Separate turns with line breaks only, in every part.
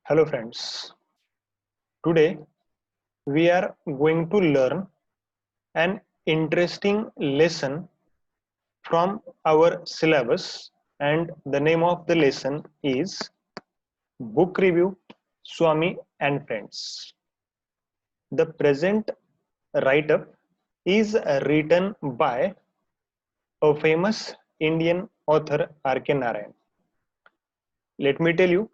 Hello friends. Today we are going to learn an interesting lesson from our syllabus, and the name of the lesson is Book Review Swami and Friends. The present write up is written by a famous Indian author R.K. Narayan. Let me tell you,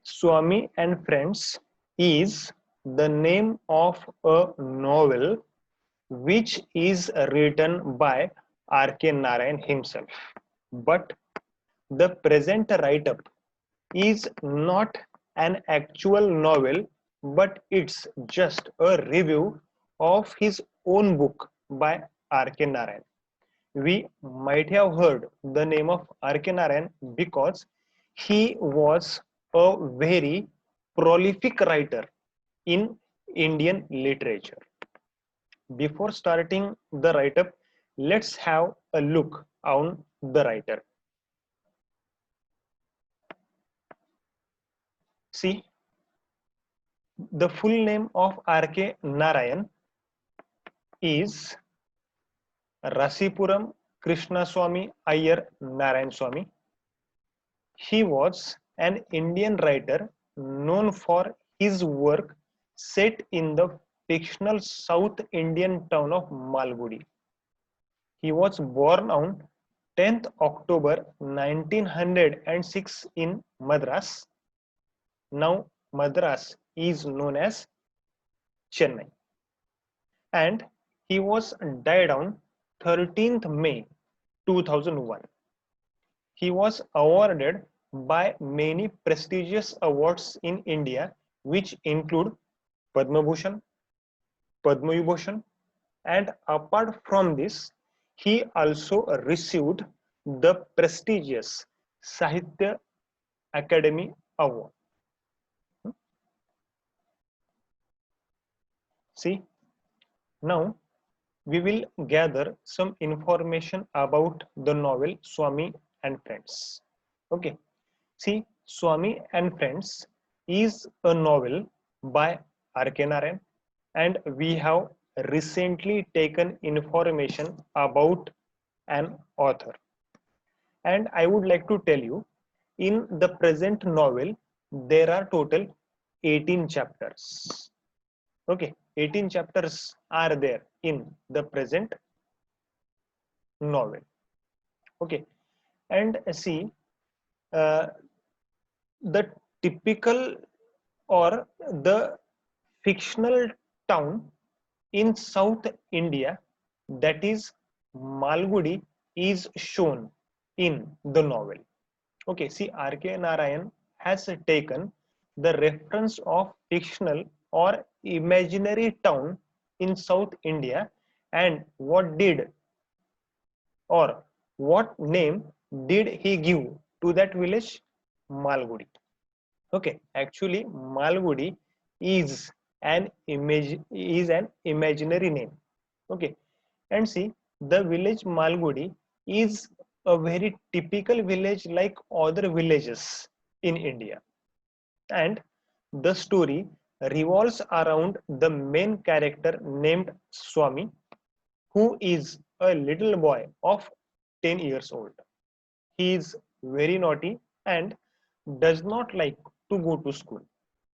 Swami and Friends is the name of a novel which is written by R.K. Narayan himself. But the present write up is not an actual novel, but it's just a review of his own book by R.K. Narayan. We might have heard the name of R.K. Narayan because he was a very prolific writer in Indian literature. Before starting the write up, let's have a look on the writer. See, the full name of R.K. Narayan is Rasipuram Krishnaswamy Iyer Narayan Swamy. He was an Indian writer known for his work set in the fictional South Indian town of Malgudi. He was born on 10th October 1906 in Madras. Now Madras is known as Chennai. And he was died on 13th May 2001. He was awarded by many prestigious awards in India, which include Padma Bhushan, Padma Vibhushan, and apart from this, he also received the prestigious Sahitya Academy Award. See, now we will gather some information about the novel Swami and Friends. Okay, see, Swami and Friends is a novel by R.K. Narayan, and we have recently taken information about an author. And I would like to tell you, in the present novel, there are total 18 chapters. Okay, 18 chapters are there in the present novel. Okay, and see, uh, the typical or the fictional town in South India, that is Malgudi, is shown in the novel. Okay, see, R.K. Narayan has taken the reference of fictional or imaginary town in South India, and what did or what name did he give to that village? Malgudi. Okay, actually Malgudi is an imaginary name. Okay, and see, the village Malgudi is a very typical village like other villages in India, and the story revolves around the main character named Swami, who is a little boy of 10 years old. He is very naughty and does not like to go to school.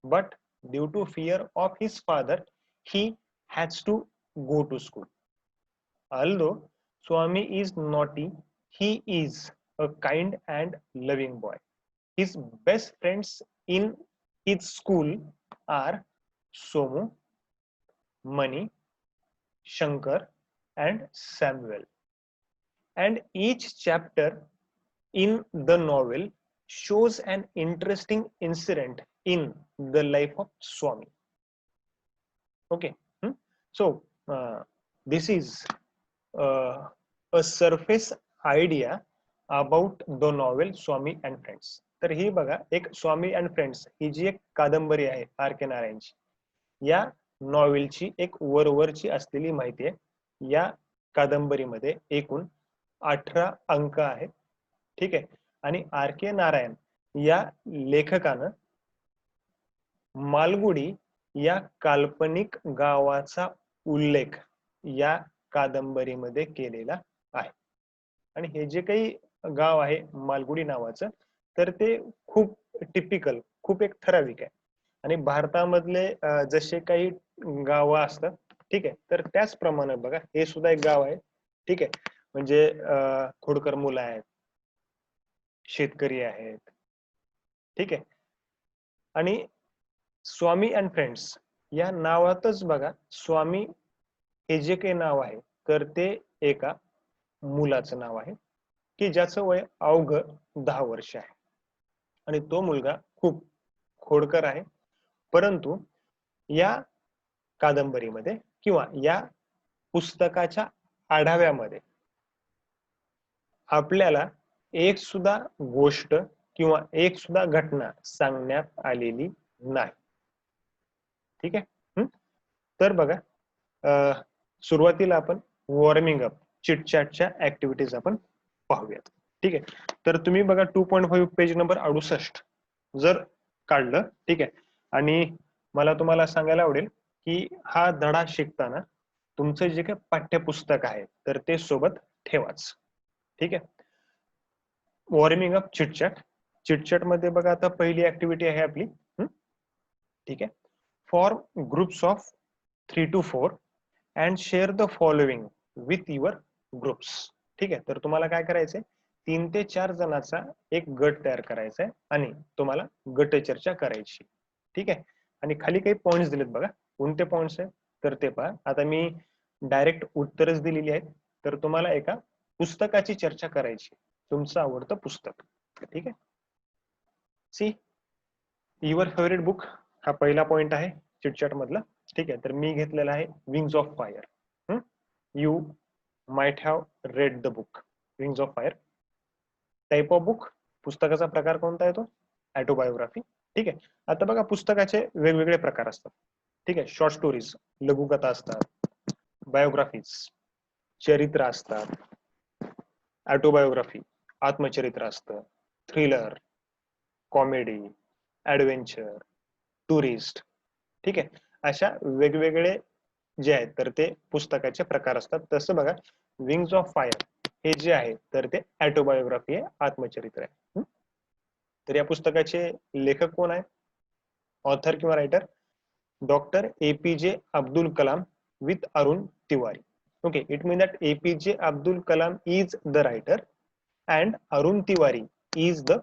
But due to fear of his father, he has to go to school. Although Swami is naughty, he is a kind and loving boy. His best friends in his school are Somu, Mani, Shankar, and Samuel. And each chapter in the novel shows an interesting incident in the life of Swami. Okay, so this is uh, a surface idea about the novel Swami and Friends. तर ही बघा एक स्वामी and friends ही जी एक कादंबरी आहे R के नारायणची, या नॉवेलची एक वरवरची असलेली माहिती आहे. या कादंबरीमध्ये एकूण 18 अंक आहेत. ठीक आहे, आणि आर के नारायण या लेखकानं मालगुडी या काल्पनिक गावाचा उल्लेख या कादंबरीमध्ये केलेला आहे. आणि हे जे काही गाव आहे मालगुडी नावाचं, तर ते खूप टिपिकल, खूप एक ठराविक आहे. आणि भारतामधले जसे काही गावं असतात, ठीक आहे, तर त्याचप्रमाणे बघा हे सुद्धा एक गाव आहे. ठीक आहे, म्हणजे खोडकर मुलं आहेत, शेतकरी आहेत. ठीक आहे. आणि स्वामी अँड फ्रेंड्स या नावातच बघा, स्वामी हे जे काही नाव आहे, तर ते एका मुलाचं नाव आहे की ज्याचं वय अवघं 10 वर्ष आहे. आणि तो मुलगा खूप खोडकर आहे. परंतु या कादंबरीमध्ये किंवा या पुस्तकाच्या आढाव्यामध्ये आपल्याला एक सुद्धा गोष्ट किंवा एक सुद्धा घटना सांगण्यात आलेली नाही. ठीक आहे. तर बघा, सुरुवातीला आपण वॉर्मिंग अप चिटचॅटच्या ऍक्टिव्हिटीज आपण पाहूयात. ठीक आहे. तर तुम्ही बघा 2.5 पेज नंबर 68 जर काढलं, ठीक आहे, आणि मला तुम्हाला सांगायला आवडेल की हा धडा शिकताना तुमचं जे काही पाठ्यपुस्तक आहे तर ते सोबत ठेवाच. ठीक आहे. Warming up chitchat. चिटचॅट मध्ये बघा आता पहिली ऍक्टिव्हिटी आहे आपली. ठीक आहे. Form groups of 3 to 4 and share the following with your groups. ठीक आहे. तर तुम्हाला काय करायचंय, 3 ते 4 जणांचा एक गट तयार करायचा आहे आणि तुम्हाला गट चर्चा करायची. ठीक आहे. आणि खाली काही पॉइंट्स दिलेत बघा, कोणते पॉइंट्स आहेत तर ते पहा. आता मी डायरेक्ट उत्तरच दिलेली आहेत, तर तुम्हाला एका पुस्तकाची चर्चा करायची, तुमचं आवडतं पुस्तक. ठीक आहे. सी युअर फेवरेट बुक हा पहिला पॉइंट आहे चिटचॅट मधला. ठीक आहे. तर मी घेतलेला आहे wings of fire. You might have read the book wings of fire. Type of book, पुस्तकाचा प्रकार कोणता आहे तो ऑटोबायोग्राफी. ठीक आहे. आता बघा पुस्तकाचे वेगवेगळे प्रकार असतात. ठीक आहे. शॉर्ट स्टोरीज लघुकथा असतात, बायोग्राफीज चरित्र असतात, ऑटोबायोग्राफी आत्मचरित्र असतं, थ्रिलर, कॉमेडी, ऍडव्हेंचर, टुरिस्ट. ठीक आहे. अशा वेगवेगळे जे आहेत तर ते पुस्तकाचे प्रकार असतात. तसं बघा विंग्स ऑफ फायर हे जे आहे तर ते ऑटोबायोग्राफी आहे, आत्मचरित्र आहे. तर या पुस्तकाचे लेखक कोण आहे, ऑथर किंवा writer? Doctor APJ Abdul Kalam with Arun Tiwari. Okay, it means that APJ Abdul Kalam is the writer and Arun Tiwari is the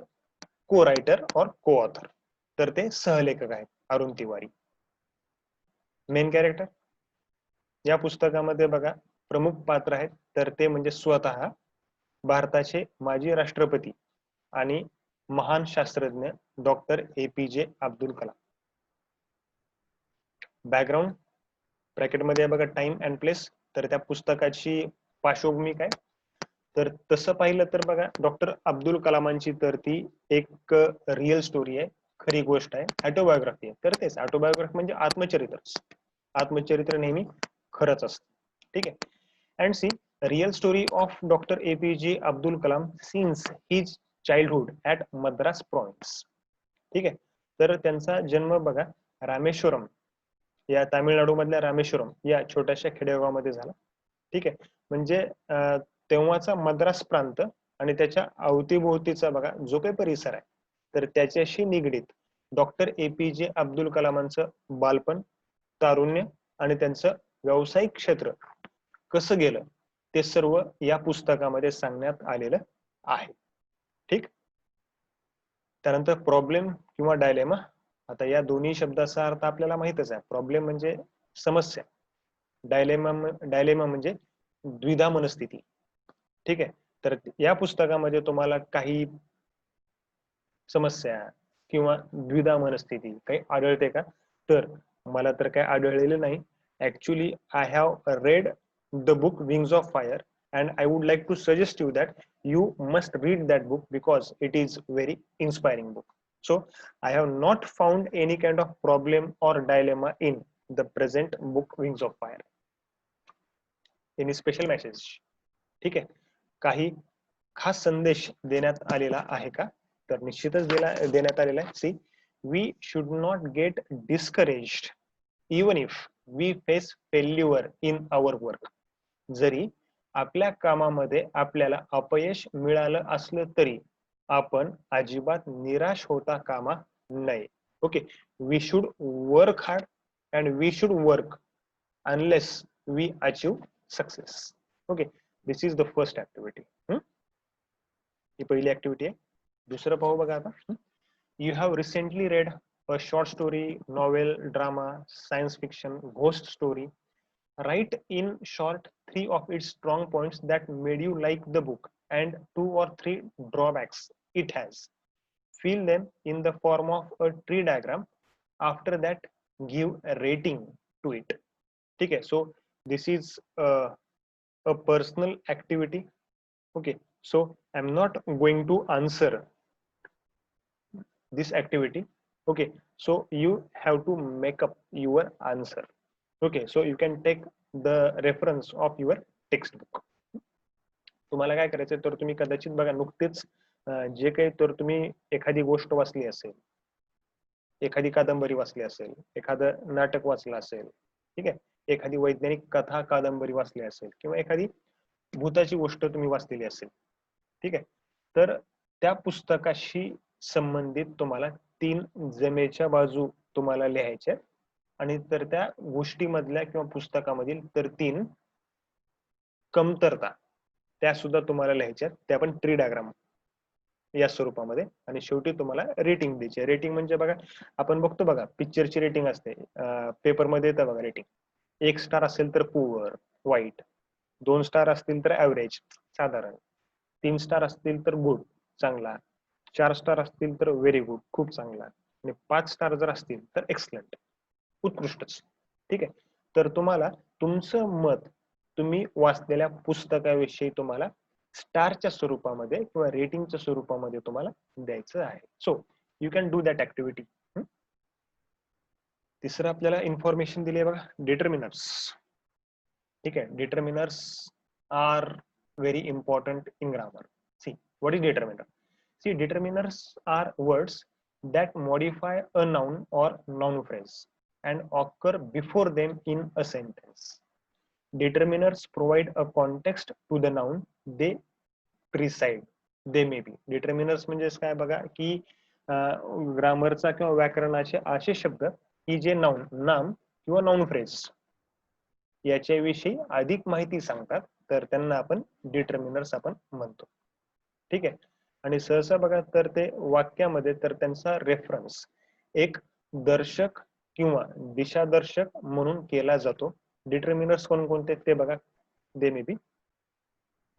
co-writer or co-author. तर ते सहलेखक आहेत अरुण तिवारी. मेन कॅरेक्टर या पुस्तकामध्ये बघा प्रमुख पात्र आहेत तर ते म्हणजे स्वतः भारताचे माजी राष्ट्रपती आणि महान शास्त्रज्ञ doctor APJ Abdul Kalam. Background ब्रॅकेटमध्ये बघा टाइम अँड प्लेस, तर त्या पुस्तकाची पार्श्वभूमी काय, तर तसं पाहिलं तर बघा डॉक्टर अब्दुल कलामांची तर ती एक रिअल स्टोरी आहे, खरी गोष्ट आहे, ऑटोबायोग्राफी आहे. तर तेच ऑटोबायोग्राफी म्हणजे आत्मचरित्र. आत्मचरित्र नेहमी खरंच असतं. ठीक आहे. And see real story of doctor APJ Abdul Kalam since his childhood at Madras province. ठीक आहे. तर त्यांचा जन्म बघा रामेश्वरम या तामिळनाडू मधल्या रामेश्वरम या छोट्याशा खेडेगावामध्ये झाला. ठीक आहे. म्हणजे तेव्हाचा मद्रास प्रांत आणि त्याच्या अवतीभोवतीचा बघा जो काही परिसर आहे तर त्याच्याशी निगडीत डॉक्टर एपीजे अब्दुल कलामांचं बालपण, तारुण्य आणि त्यांचं व्यावसायिक क्षेत्र कसं गेलं ते सर्व या पुस्तकामध्ये सांगण्यात आलेलं आहे. ठीक. त्यानंतर प्रॉब्लेम किंवा डायलेमा. आता या दोन्ही शब्दाचा अर्थ आपल्याला माहितच आहे. प्रॉब्लेम म्हणजे समस्या, डायलेमा म्हणजे द्विधा मनस्थिती. ठीक आहे. तर या पुस्तकामध्ये तुम्हाला काही समस्या किंवा द्विधा मनस्थिती काही आढळते का, तर मला तर काही आढळलेलं नाही. Actually I have read the book wings of fire and I would like to suggest you that you must read that book because it is very inspiring book. So I have not found any kind of problem or dilemma in the present book Wings of Fire. Any special message? ठीक आहे. काही खास संदेश देण्यात आलेला आहे का, तर निश्चितच देण्यात आलेला आहे. See we should not get discouraged even if we face failure in our work. जरी आपल्या कामामध्ये आपल्याला अपयश मिळालं असलं तरी आपण अजिबात निराश होता कामा नये. Okay, we should work hard and we should work unless we achieve success. Okay, this is the first activity. ही पहिली ऍक्टिव्हिटी आहे. दुसरं पाहू बघा आता. You have recently read a short story, novel, drama, science fiction, ghost story. Write in short 3 of its strong points that made you like the book and 2 or 3 drawbacks it has. Fill them in the form of a tree diagram. After that, give a rating to it. Okay, so this is a personal activity. Okay, so I'm not going to answer this activity. Okay, so you have to make up your answer. Okay, so you can take the reference of your textbook. तुम्हाला काय करायचं तर तुम्ही कदाचित बघा नुकतेच जे काही तर तुम्ही एखादी गोष्ट वाचली असेल, एखादी कादंबरी वाचली असेल, एखादं नाटक वाचलं असेल, ठीक आहे, एखादी वैज्ञानिक कथा कादंबरी वाचली असेल किंवा एखादी भूताची गोष्ट तुम्ही वाचलेली असेल, ठीक आहे, तर त्या पुस्तकाशी संबंधित तुम्हाला 3 जमेच्या बाजू तुम्हाला लिहायच्या आणि तर त्या गोष्टीमधल्या किंवा पुस्तकामधील तर 3 कमतरता त्या सुद्धा तुम्हाला लिहायच्या, त्या पण ट्री डायग्राम या स्वरूपामध्ये. आणि शेवटी तुम्हाला रेटिंग द्यायची. रेटिंग म्हणजे बघा आपण बघतो बघा पिक्चरची रेटिंग असते, पेपर मध्ये येतं बघा रेटिंग. 1 स्टार असेल तर पुअर, वाईट, 2 स्टार असतील तर ऍव्हरेज, साधारण, 3 स्टार असतील तर गुड, चांगला, 4 स्टार असतील तर व्हेरी गुड, खूप चांगला, आणि 5 स्टार जर असतील तर एक्सलंट, उत्कृष्टच. ठीक आहे, तर तुम्हाला तुमचं मत तुम्ही वाचलेल्या पुस्तकाविषयी तुम्हाला स्टारच्या स्वरूपामध्ये किंवा रेटिंगच्या स्वरूपामध्ये तुम्हाला द्यायचं आहे. So you can do that activity. तिसरं आपल्याला इन्फॉर्मेशन दिली आहे बघा, डिटर्मिनर्स. ठीक आहे, determiners are very important in grammar. See what is determiner? See, determiners are words that modify a noun or noun phrase and occur before them in a sentence. Determiners provide a context to the noun they precede. They may be. Determiners म्हणजे काय बघा की ग्रामरचा किंवा व्याकरणाचे असे शब्द की जे नाउन, नाम किंवा नाउन फ्रेज याच्याविषयी अधिक माहिती सांगतात, तर त्यांना आपण डिटर्मिनर्स आपण म्हणतो. ठीक आहे, आणि सहसा बघा तर ते वाक्यामध्ये तर त्यांचा रेफरन्स एक दर्शक किंवा दिशादर्शक म्हणून केला जातो. डिटर्मिनर्स कोणकोणते ते बघा, दे मे बी.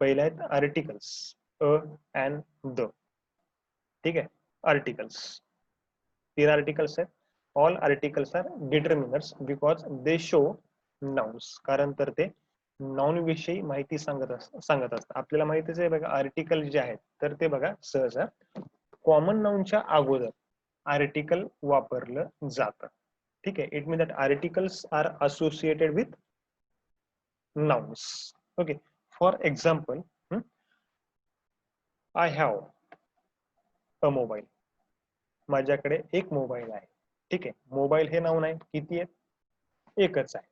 पहिले आहेत आर्टिकल्स, अ अँड द. ठीक आहे, आर्टिकल्स, 3 आर्टिकल्स आहेत. All articles are determiners because they show nouns, कारण तर ते नाउन विषयी माहिती सांगत असतात. आपल्याला माहितीच आहे बघा आर्टिकल जे आहेत तर ते बघा सहसा कॉमन नाउनच्या अगोदर आर्टिकल वापरलं जातं. ठीक आहे, it mean that articles are associated with nouns. Okay, for example, I have a mobile. माझ्याकडे एक मोबाईल आहे. ठीक आहे, मोबाईल हे नाउन आहे, किती आहेत? एकच आहे,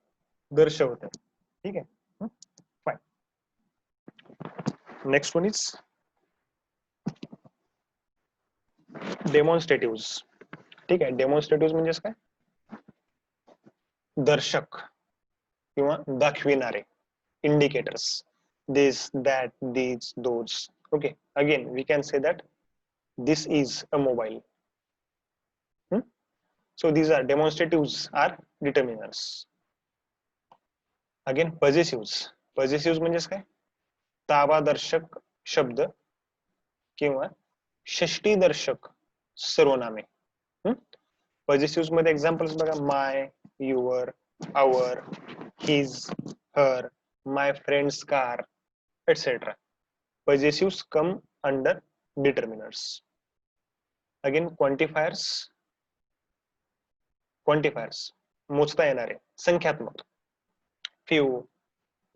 दर्शवत आहे. ठीक आहे, fine. Next one is demonstrative. ठीक आहे, डेमॉन्स्ट्रेटिव्ह म्हणजे काय? दर्शक किंवा दाखविणारे, indicators, this, that, these, those. Okay, again we can say that this is a mobile. So these are demonstratives are determiners. Again, possessives. Possessives म्हणजे काय? ताबादर्शक शब्द किंवा षष्टीदर्शक सर्वनामे. पॉझिटिव्ह मध्ये एक्झाम्पल्स बघा, my, your, our, his, her, my friends car, etc. Possessives come under determiners. Again, quantifiers. Quantifiers, मोजता येणारे, संख्यात्मक, few,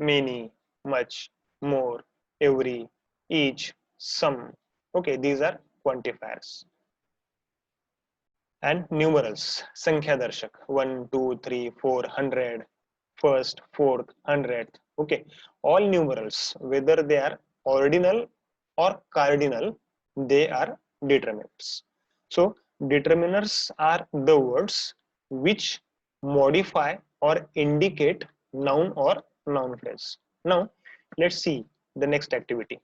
many, much, more, every, each, some. Okay, these are quantifiers. and numerals sankhya darshak 1 2 3 4 100 first fourth hundredth. Okay, all numerals whether they are ordinal or cardinal, they are determinants. So determinants are the words which modify or indicate noun or noun phrase. Now let's see the next activity.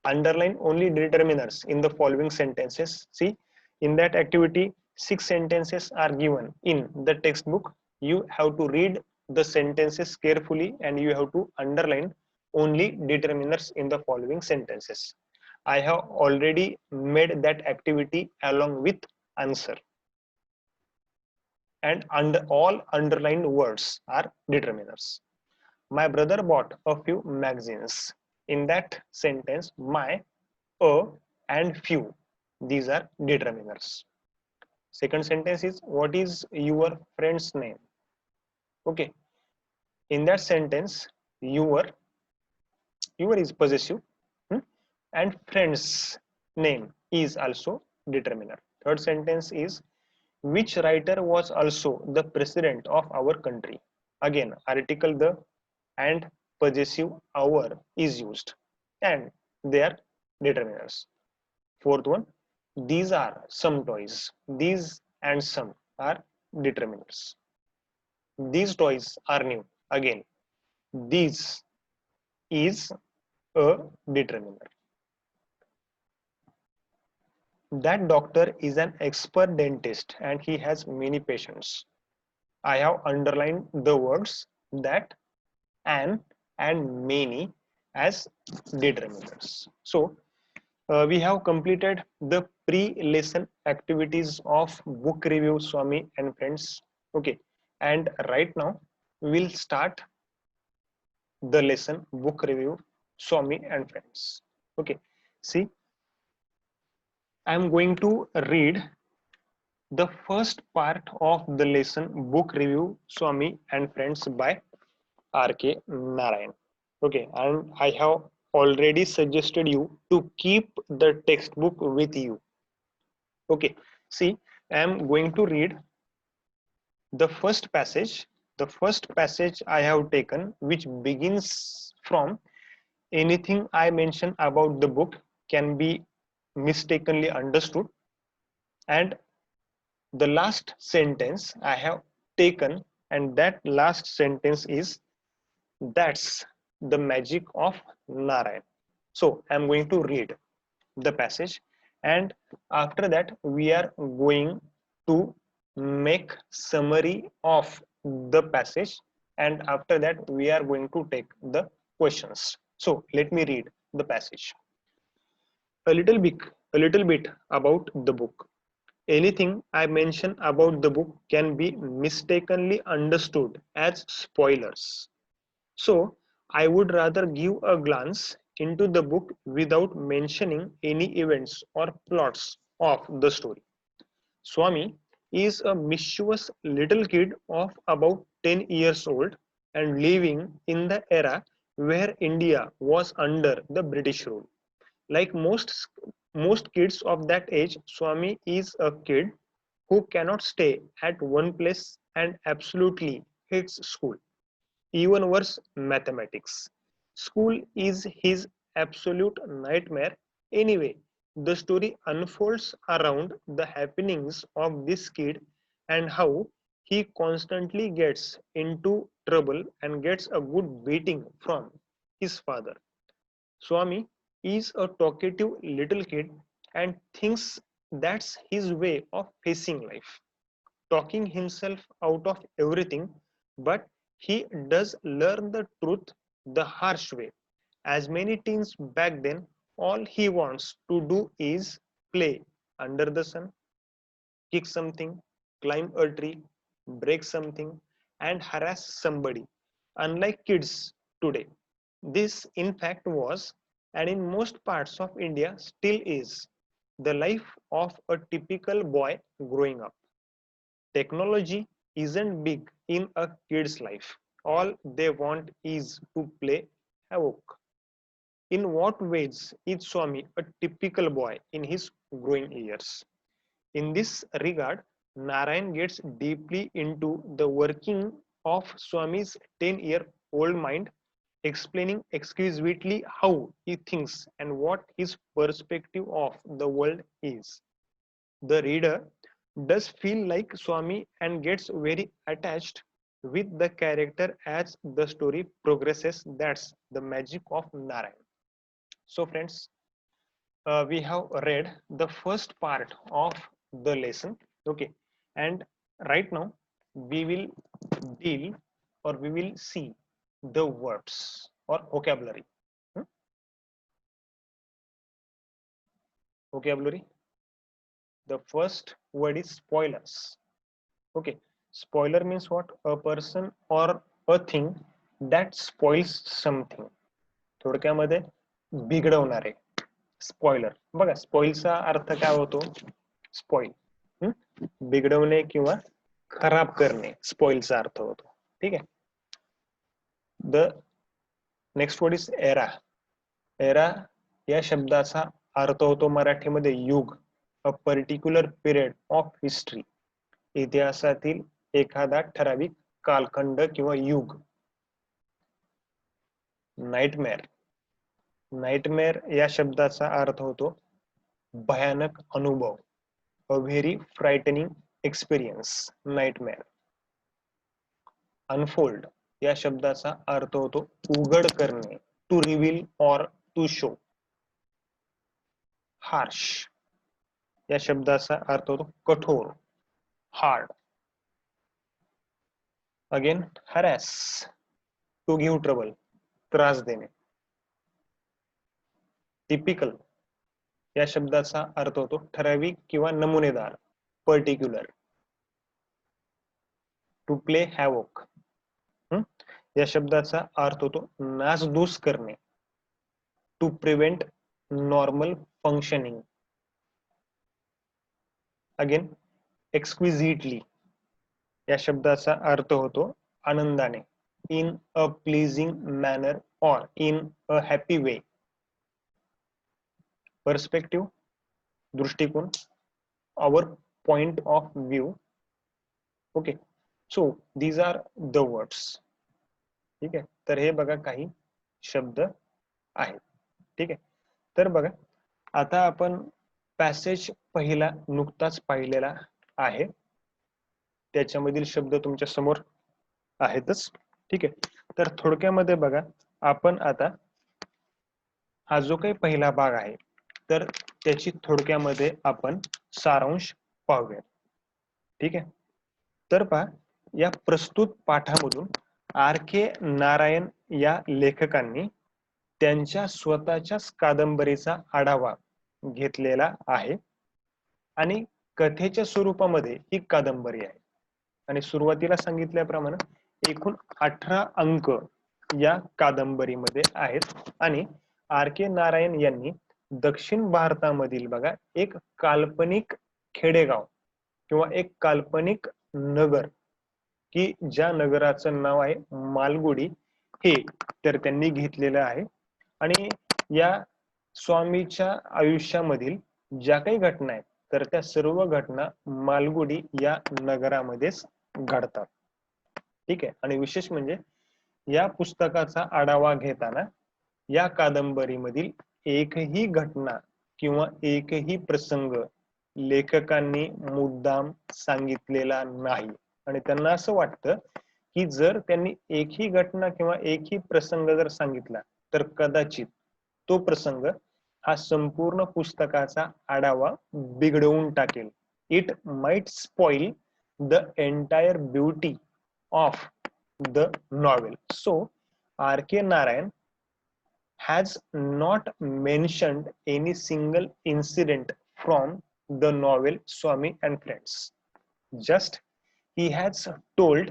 Underline only determiners in the following sentences. See, in that activity, 6 sentences are given in the textbook. You have to read the sentences carefully and you have to underline only determiners in the following sentences. I have already made that activity along with answer, and under all underlined words are determiners. My brother bought a few magazines. In that sentence, my, a, and few, these are determiners. Second sentence is, what is your friend's name? Okay, in that sentence, your is possessive, hmm, and friend's name is also determiner. Third sentence is, which writer was also the president of our country? Again, article the and possessive our is used, and they are determiners. Fourth one, these are some toys. These and some are determiners. These toys are new. Again, these is a determiner. That doctor is an expert dentist and he has many patients. I have underlined the words that, an, and many as determiners. So we have completed the pre-lesson activities of book review Swami and friends. Okay, and right now we'll start the lesson book review Swami and friends. Okay, see, I'm going to read the first part of the lesson book review Swami and friends by R.K. Narayan. Okay, and I have already suggested you to keep the textbook with you. Okay, see, I am going to read the first passage. The first passage I have taken, which begins from, anything I mention about the book can be mistakenly understood, and the last sentence I have taken, and that last sentence is, that's the magic of Narayan. So I am going to read the passage, and after that we are going to make summary of the passage, and after that we are going to take the questions. So let me read the passage. A little bit about the book. Anything I mention about the book can be mistakenly understood as spoilers. So, I would rather give a glance into the book without mentioning any events or plots of the story. Swami is a mischievous little kid of about 10 years old and living in the era where India was under the British rule. Like most kids of that age, Swami is a kid who cannot stay at one place and absolutely hates school. Even worse, mathematics. School is his absolute nightmare. Anyway, the story unfolds around the happenings of this kid and how he constantly gets into trouble and gets a good beating from his father. Swami is a talkative little kid and thinks that's his way of facing life, talking himself out of everything, but he does learn the truth the harsh way. As many teens back then, all he wants to do is play under the sun, kick something, climb a tree, break something, and harass somebody. Unlike kids today, this in fact was, and in most parts of India still is, the life of a typical boy growing up. Technology isn't big in a kid's life. All they want is to play havoc. In what ways is Swami a typical boy in his growing years? In this regard, Narayan gets deeply into the working of Swami's 10-year-old mind, explaining exquisitely how he thinks and what his perspective of the world is. The reader does feel like Swami and gets very attached with the character as the story progresses. That's the magic of Narayan. So, friends, we have read the first part of the lesson. Okay, and right now we will deal or we will see the words or vocabulary. Hmm? Vocabulary. The first word is spoilers. Okay, spoiler means what? A person or a thing that spoils something. थोडक्यामध्ये बिघडवणारे spoiler. बघा स्पॉइलचा अर्थ काय होतो? Spoil बिघडवणे किंवा खराब करणे, स्पॉइलचा अर्थ होतो. ठीक आहे. The next word is era. Era या शब्दाचा अर्थ होतो मराठीमध्ये युग, a particular period of history. इतिहासातील एखादा ठराविक कालखंड किंवा युग. नाईटमेअर. नाईटमेअर या शब्दाचा अर्थ होतो भयानक अनुभव, a very frightening experience. Nightmare. Unfold या शब्दाचा अर्थ होतो उघड करणे, to reveal or to show. Harsh या शब्दाचा अर्थ होतो कठोर, hard. Again harass, to give trouble, त्रास देणे. टिपिकल या शब्दाचा अर्थ होतो ठराविक किंवा नमुनेदार, पर्टिक्युलर. टू प्ले हॅवोक या शब्दाचा अर्थ होतो नासधूस करणे, to prevent normal functioning. Again exquisitely या शब्दाचा अर्थ होतो आनंदाने, in a pleasing manner or in a happy way. Perspective दृष्टिकोन, our point of view. Okay, so these are the words. ठीक आहे. तर हे बघा काही शब्द आहेत. ठीक आहे. तर बघा आता आपण पॅसेज पहिला नुकताच पाहिलेला आहे. त्याच्यामधील शब्द तुमच्या समोर आहेतच. ठीक आहे. तर थोडक्यामध्ये बघा आपण आता हा जो काही पहिला भाग आहे तर त्याची थोडक्यामध्ये आपण सारांश पाहूया. ठीक आहे. तर पहा या प्रस्तुत पाठामधून आर के नारायण या लेखकांनी त्यांच्या स्वतःच्याच कादंबरीचा आढावा घेतलेला आहे आणि कथेच्या स्वरूपामध्ये ही कादंबरी आहे. आणि सुरुवातीला सांगितल्याप्रमाणे एकूण 18 अंक या कादंबरीमध्ये आहेत. आणि आर के नारायण यांनी दक्षिण भारतामधील बघा एक काल्पनिक खेडेगाव किंवा एक काल्पनिक नगर की ज्या नगराचं नाव आहे मालगुडी हे तर त्यांनी घेतलेलं आहे. आणि या स्वामीच्या आयुष्यामधील ज्या काही घटना आहेत तर त्या सर्व घटना मालगुडी या नगरामध्येच घडतात. ठीक आहे. आणि विशेष म्हणजे या पुस्तकाचा आढावा घेताना या कादंबरीमधील एकही घटना किंवा एकही प्रसंग लेखकांनी मुद्दाम सांगितलेला नाही. आणि त्यांना असं वाटतं की जर त्यांनी एकही घटना किंवा एकही प्रसंग जर सांगितला तर कदाचित तो प्रसंग हा संपूर्ण पुस्तकाचा आढावा बिघडवून टाकेल. It might spoil the entire beauty of the novel. So R K Narayan has not mentioned any single incident from the novel Swami and Friends. Just he has told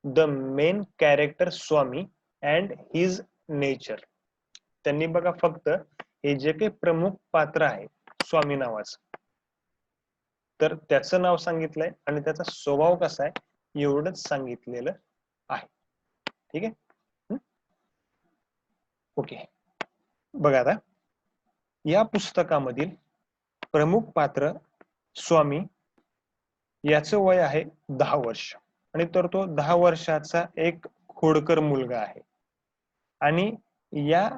the main character Swami and his nature. त्यांनी बघा फक्त हे जे काही प्रमुख पात्र आहे स्वामी नावाचं तर त्याचं नाव सांगितलंय आणि त्याचा स्वभाव कसा आहे एवढंच सांगितलेलं आहे. ठीक आहे. ओके. बघा आता या पुस्तकामधील प्रमुख पात्र स्वामी याचं वय आहे 10 वर्ष आणि तर तो 10 वर्षाचा एक खोडकर मुलगा आहे आणि या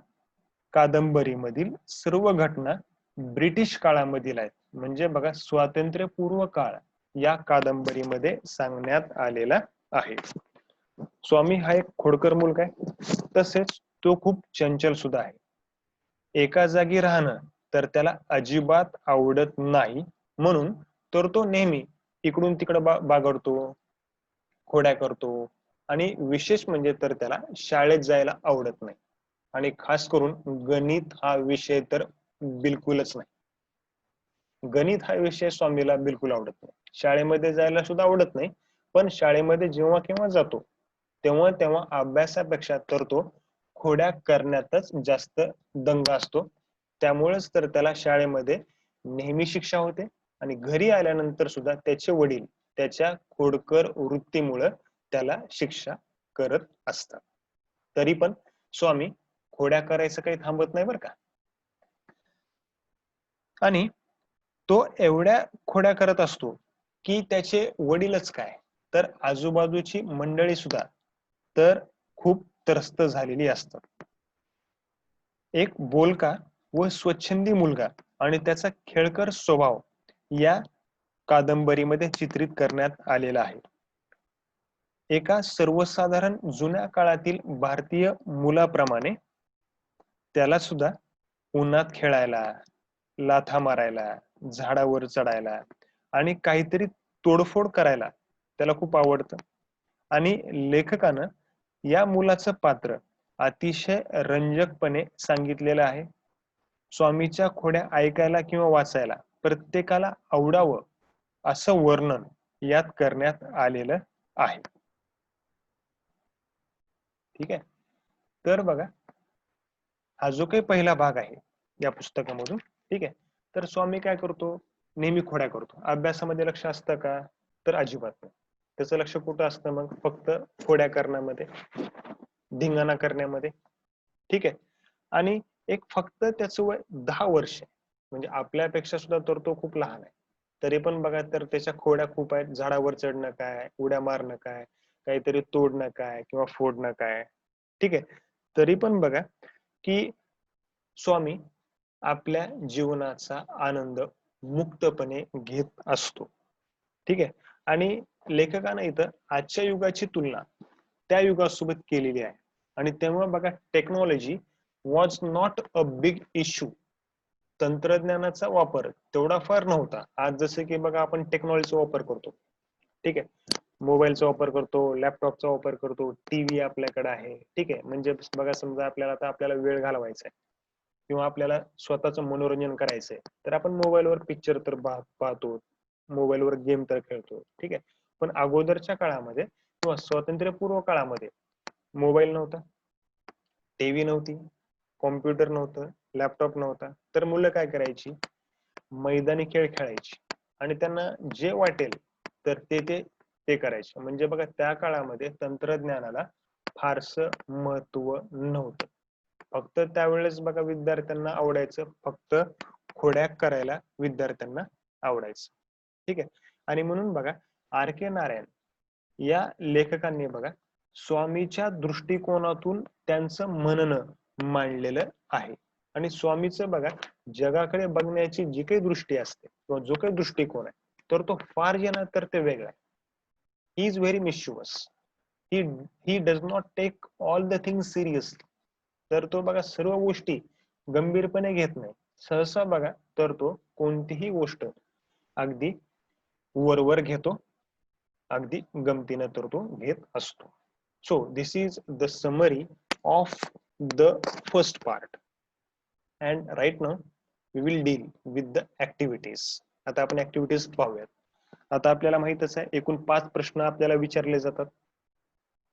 कादंबरीमधील सर्व घटना ब्रिटिश काळामधील आहेत. म्हणजे बघा स्वातंत्र्यपूर्व काळ या कादंबरीमध्ये सांगण्यात आलेला आहे. स्वामी हा एक खोडकर मुलगा आहे, तसेच तो खूप चंचल सुद्धा आहे. एका जागी राहणं तर त्याला अजिबात आवडत नाही, म्हणून तर तो नेहमी इकडून तिकडे बागडतो, खोड्या करतो आणि विशेष म्हणजे तर त्याला शाळेत जायला आवडत नाही आणि खास करून गणित हा विषय तर बिलकुलच नाही. गणित हा विषय स्वामीला बिलकुल आवडत नाही. शाळेमध्ये जायला सुद्धा आवडत नाही, पण शाळेमध्ये जेव्हा केव्हा जातो तेव्हा तेव्हा अभ्यासापेक्षा तर तो खोड्या करण्यातच जास्त दंग असतो. त्यामुळेच तर त्याला शाळेमध्ये नेहमी शिक्षा होते आणि घरी आल्यानंतर सुद्धा त्याचे वडील त्याच्या खोडकर वृत्तीमुळे त्याला शिक्षा करत असतात. तरी पण स्वामी खोड्या करायचं काही थांबत नाही बरं का. आणि तो एवढ्या खोड्या करत असतो की त्याचे वडीलच काय तर आजूबाजूची मंडळी सुद्धा तर खूप त्रस्त झालेली असतात. एक बोलका व स्वच्छंदी मुलगा आणि त्याचा खेळकर स्वभाव या कादंबरीमध्ये चित्रित करण्यात आलेला आहे. एका सर्वसाधारण जुन्या काळातील भारतीय मुलाप्रमाणे त्याला सुद्धा उन्हात खेळायला, लाथा मारायला, झाडावर चढायला आणि काहीतरी तोडफोड करायला त्याला खूप आवडतं. आणि लेखकानं या मुलाचं पात्र अतिशय रंजकपणे सांगितलेलं आहे. स्वामीच्या खोड्या ऐकायला किंवा वाचायला प्रत्येकाला आवडावं असं वर्णन यात करण्यात आलेलं आहे. ठीक आहे. तर बघा हा जो काही पहिला भाग आहे या पुस्तकामधून, ठीक आहे, तर स्वामी काय करतो, नेहमी खोड्या करतो. अभ्यासामध्ये लक्ष असतं का तर अजिबात नाही. त्याचं लक्ष कुठं असतं मग फक्त खोड्या करण्यामध्ये, धिंगाणा करण्यामध्ये. ठीक आहे. आणि एक फक्त त्याचं वय 10 वर्ष म्हणजे आपल्यापेक्षा सुद्धा तर तो खूप लहान आहे. तरी पण बघा तर त्याच्या खोड्या खूप आहेत. झाडावर चढणं काय, उड्या मारणं काय, काहीतरी तोडणं काय किंवा फोडणं काय. ठीक आहे. तरी पण बघा की स्वामी आपल्या जीवनाचा आनंद मुक्तपणे घेत असतो. ठीक आहे. आणि लेखकानं इथं आजच्या युगाची तुलना त्या युगासोबत केलेली आहे आणि तेव्हा बघा technology was not a big issue. तंत्रज्ञानाचा वापर तेवढा फार नव्हता. आज जसे की बघा आपण टेक्नॉलॉजीचा वापर करतो. ठीक आहे. मोबाईलचा वापर करतो, लॅपटॉपचा वापर करतो, टीव्ही आपल्याकडे आहे. ठीक आहे. म्हणजे बघा समजा आपल्याला वेळ घालवायचा आहे किंवा आपल्याला स्वतःचं मनोरंजन करायचंय तर आपण मोबाईलवर पिक्चर तर पाहतो, मोबाईलवर गेम तर खेळतो. ठीक आहे. पण अगोदरच्या काळामध्ये किंवा स्वातंत्र्यपूर्व काळामध्ये मोबाईल नव्हता, टीव्ही नव्हती, कॉम्प्युटर नव्हतं, लॅपटॉप नव्हता, तर मुलं काय करायची, मैदानी खेळ खेळायची आणि त्यांना जे वाटेल तर ते करायचे. म्हणजे बघा त्या काळामध्ये तंत्रज्ञानाला फारसं महत्व नव्हतं. फक्त त्यावेळेस बघा विद्यार्थ्यांना आवडायचं फक्त खोड्या करायला विद्यार्थ्यांना आवडायचं. ठीक आहे. आणि म्हणून बघा आर के नारायण या लेखकांनी बघा स्वामीच्या दृष्टिकोनातून त्यांचं म्हणणं मांडलेलं आहे. आणि स्वामीचं बघा जगाकडे बघण्याची जी काही दृष्टी असते किंवा जो काही दृष्टिकोन आहे तर तो फार जण तर ते वेगळा आहे. He is very mischievous. He does not take all the things seriously. तर तो बघा सर्व गोष्टी गंभीरपणे घेत नाही. सहसा बघा तर तो कोणतीही गोष्ट अगदी वरवर घेतो, अगदी गमतीनं तर तो घेत असतो. So this is the summary of the first part and right now we will deal with the activities. आता आपण ऍक्टिव्हिटीज पाहूयात. आता आपल्याला माहितच आहे एकूण 5 प्रश्न आपल्याला विचारले जातात.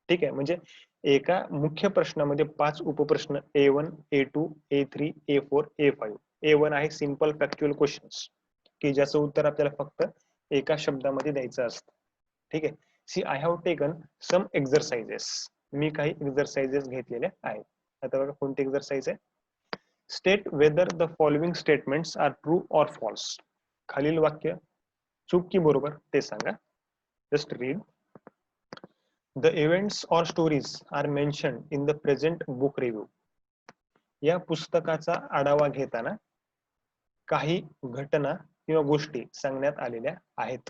ठीक आहे. म्हणजे एका मुख्य प्रश्नामध्ये 5 उपप्रश्न A1, A2, A3, A4, A5. A1 आहे सिंपल फॅक्च्युअल क्वेश्चन्स की ज्याचं उत्तर आपल्याला फक्त एका शब्दामध्ये द्यायचं असतं. ठीक आहे. See I have taken some exercises. मी काही एक्सरसाइजेस घेतलेले आहेत. आता बघा कोणते एक्सरसाइज आहे. State whether the following statements are true or false. खालील वाक्य चूक की बरोबर ते सांगा. Just read. The events or stories are mentioned in the present book review. या पुस्तकाचा आढावा घेताना काही घटना किंवा गोष्टी सांगण्यात आलेल्या आहेत.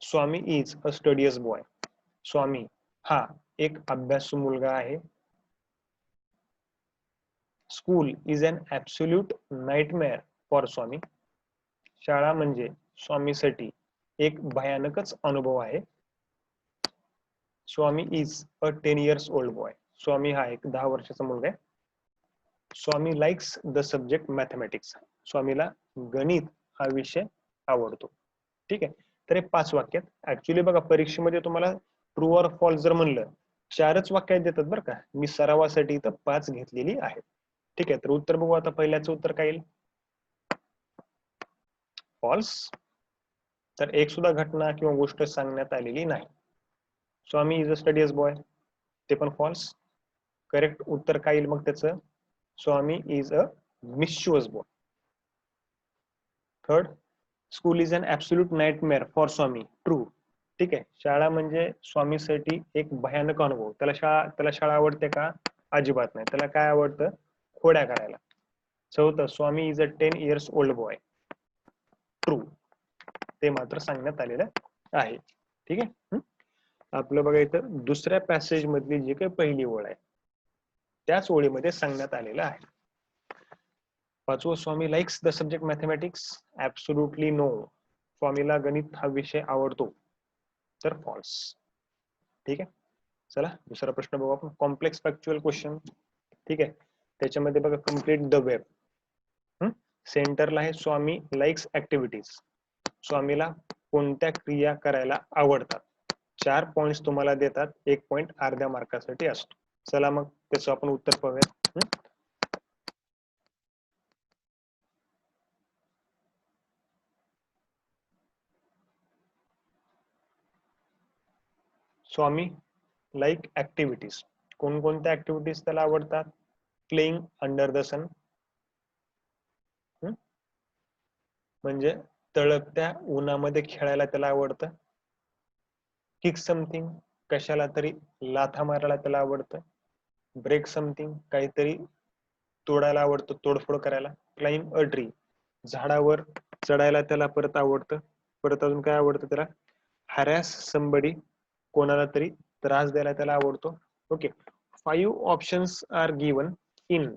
Swami is a studious boy. Swami हा एक अभ्यासू मुलगा आहे. School is an absolute nightmare for Swami. शाळा म्हणजे स्वामीसाठी एक भयानकच अनुभव आहे. Swami is a 10 years old boy. Swami हा एक 10 वर्षाचा मुलगा आहे. Swami likes the subject mathematics. स्वामीला गणित हा विषय आवडतो. ठीक आहे. तर हे 5 वाक्यात ऍक्च्युली बघा परीक्षेमध्ये तुम्हाला ट्रू ऑर फॉल्स जर म्हणलं 4च वाक्यात देतात बरं का. मी सरावासाठी इथं 5 घेतलेली आहे. ठीक आहे. तर उत्तर बघू आता. पहिल्याचं उत्तर काय येईल? फॉल्स. तर एक सुद्धा घटना किंवा गोष्ट सांगण्यात आलेली नाही. Swami is a studious boy, ते पण फॉल्स. करेक्ट उत्तर काय येईल मग त्याचं? Swami is a mischievous boy. Third, school is an absolute nightmare for Swami. True. ठीक आहे. शाळा म्हणजे स्वामीसाठी एक भयानक अनुभव. त्याला शाळा आवडते का? अजिबात नाही. त्याला काय आवडतं? खोड्या करायला. चौथं, Swami is a 10 years old boy. True. ते मात्र सांगण्यात आलेलं आहे. ठीक आहे. आपलं बघा इथं दुसऱ्या पॅसेज मधली जी काही पहिली ओळ आहे त्याच ओळीमध्ये सांगण्यात आलेलं आहे. पाचवं, Swami likes the subject mathematics. Absolutely no. स्वामीला गणित हा विषय आवडतो. तर फॉल्स. ठीक आहे. चला दुसरा प्रश्न बघू आपण. Complex factual question. ठीक आहे. त्याच्यामध्ये बघा कम्प्लीट द वेब. सेंटरला आहे स्वामी लाइक्स ऍक्टिव्हिटीज. स्वामीला कोणत्या क्रिया करायला आवडतात. 4 पॉइंट्स तुम्हाला देतात. 1 पॉइंट अर्ध्या मार्कासाठी असतो. चला मग त्याचं आपण उत्तर पाहूया. स्वामी लाईक ऍक्टिव्हिटीज. कोणकोणत्या ऍक्टिव्हिटीज त्याला आवडतात? प्लेइंग अंडर द सन, म्हणजे तळपत्या उन्हामध्ये खेळायला त्याला आवडतं. किक समथिंग, कशाला तरी लाथा मारायला त्याला आवडतं. ब्रेक समथिंग, काहीतरी तोडायला आवडतं, तोडफोड करायला. क्लाइंब अ ट्री, झाडावर चढायला त्याला परत आवडतं. परत अजून काय आवडतं त्याला? हॅरॅस समबडी, कोणाला तरी त्रास द्यायला त्याला आवडतो. Okay. 5 options are given in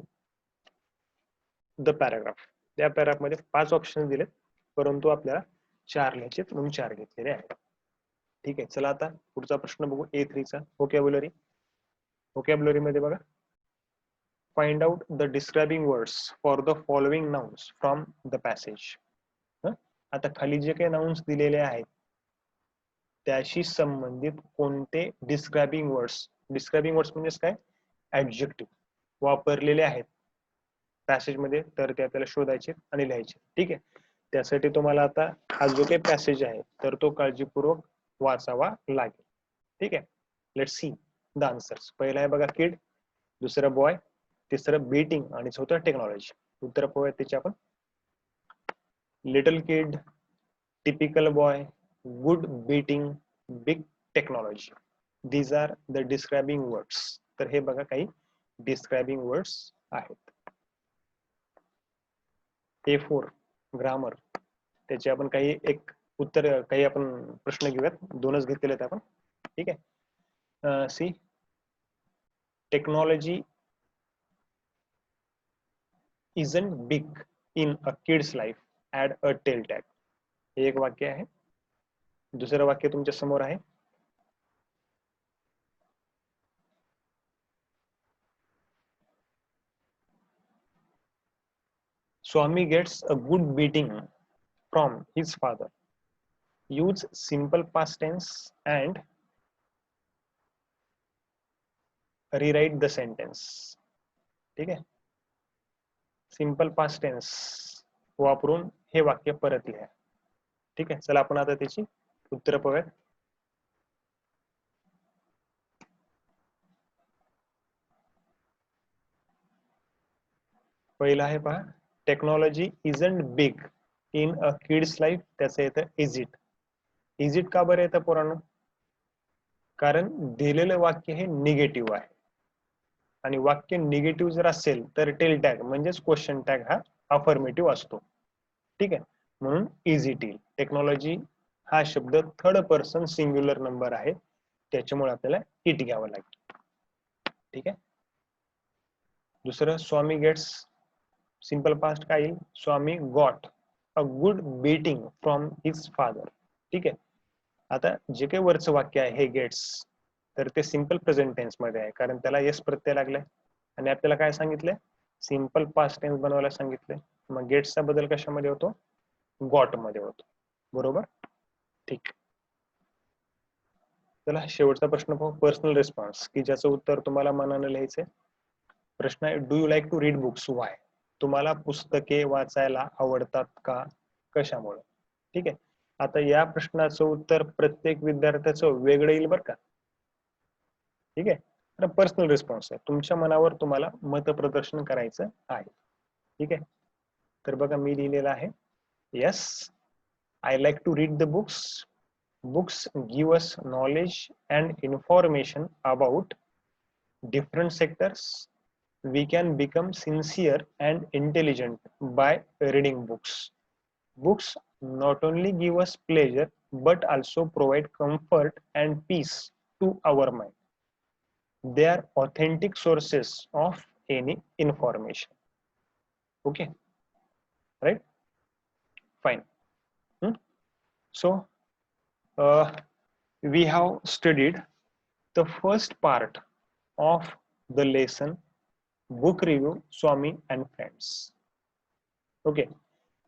the paragraph. त्या पॅराग्राफ मध्ये 5 ऑप्शन दिलेत, परंतु आपल्याला 4 लिहायचे म्हणून 4 घेतलेले आहेत. ठीक आहे. चला आता पुढचा प्रश्न बघू. A3 चा व्होकॅब्युलरी. व्होकॅब्युलरी मध्ये बघा, find out the describing words for the following nouns from the passage. आता खाली जे काही नाउन्स दिलेले आहेत त्याशी संबंधित कोणते डिस्क्राइबिंग वर्ड्स म्हणजे काय? ऍडजेक्टिव्ह वापरलेले आहेत पॅसेज मध्ये, तर ते आपल्याला शोधायचे आणि लिहायचे. ठीक आहे. त्यासाठी तुम्हाला आता हा जो काही पॅसेज आहे तर तो काळजीपूर्वक वाचावा लागेल. ठीक आहे. Let's see the answers. पहिला आहे बघा किड, दुसरं बॉय, तिसरं बीटिंग आणि चौथं टेक्नॉलॉजी. उत्तर पाहूया त्याची आपण. Little kid, typical boy, good beating, big technology. These are the describing words. तर हे बघा काही डिस्क्राइबिंग वर्ड्स आहेत. A4 ग्रामर, त्याचे आपण काही एक उत्तर, काही आपण प्रश्न घेऊयात. 2च घेतलेले आहेत आपण. ठीक आहे. See, technology isn't big in a kid's life, add a tail tag. हे एक वाक्य आहे. दुसरं वाक्य तुमच्या समोर आहे. Swami gets a good beating from his father. Use simple past tense and rewrite the sentence. ठीक आहे. सिंपल पास्ट टेन्स वापरून हे वाक्य परत लिहा. ठीक आहे. चला आपण आता त्याची उत्तर पाहूयात. पहिला आहे पहा, technology isn't big in a kids life त्याचं येतं इज इट. इज इट का बरं येतं पोरांनो? कारण दिलेलं वाक्य हे निगेटिव्ह आहे आणि वाक्य निगेटिव्ह जर असेल तर टेल टॅग म्हणजेच क्वेश्चन टॅग हा अफर्मेटिव्ह असतो. ठीक आहे, म्हणून इज इट येईल. टेक्नॉलॉजी हा शब्द थर्ड पर्सन सिंग्युलर नंबर आहे, त्याच्यामुळे आपल्याला इट घ्यावं लागेल. ठीक आहे. दुसरं स्वामी गेट्स, सिंपल पास्ट काय येईल? Swami got a good beating from his father. ठीक आहे. आता जे काही वरचं वाक्य आहे हे गेट्स, तर ते सिंपल प्रेझेंट टेन्स मध्ये आहे, कारण त्याला यस प्रत्यय लागलाय आणि आपल्याला काय सांगितलंय? सिंपल पास्ट टेन्स बनवायला सांगितलंय. मग गेट्सचा बदल कशामध्ये होतो? गॉट मध्ये होतो. बरोबर? ठीक. चला शेवटचा प्रश्न पाहू, पर्सनल रिस्पॉन्स, की ज्याचं उत्तर तुम्हाला मनानं लिहायचंय. प्रश्न आहे, do you like to read books? Why? तुम्हाला पुस्तके वाचायला आवडतात का? कशामुळे? ठीक आहे. आता या प्रश्नाचं उत्तर प्रत्येक विद्यार्थ्याचं वेगळं येईल बरं का. ठीक आहे. तर पर्सनल रिस्पॉन्स आहे, तुमच्या मनावर तुम्हाला मतप्रदर्शन करायचं आहे. ठीक आहे. तर बघा मी लिहिलेलं आहे, yes I like to read the books. Books give us knowledge and information about different sectors. We can become sincere and intelligent by reading books. Books not only give us pleasure but also provide comfort and peace to our mind. They are authentic sources of any information. Okay, right? Fine. So, we have studied the first part of the lesson, book review, Swami and friends. Okay,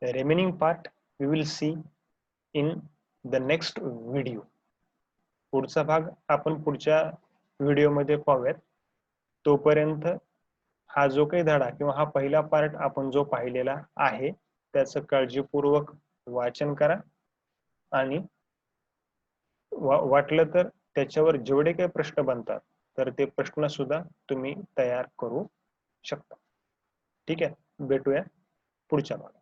the remaining part we will see in the next video. पुढचा भाग आपण पुढच्या व्हिडिओमध्ये पाहूयात. तोपर्यंत हा जो काही धडा किंवा हा पहिला पार्ट आपण जो पाहिलेला आहे त्याचं काळजीपूर्वक वाचन करा आणि वाटलं तर त्याच्यावर जेवढे काही प्रश्न बनतात तर ते प्रश्न सुद्धा तुम्ही तयार करू शकता. ठीक आहे, भेटूया पुढच्या भागात.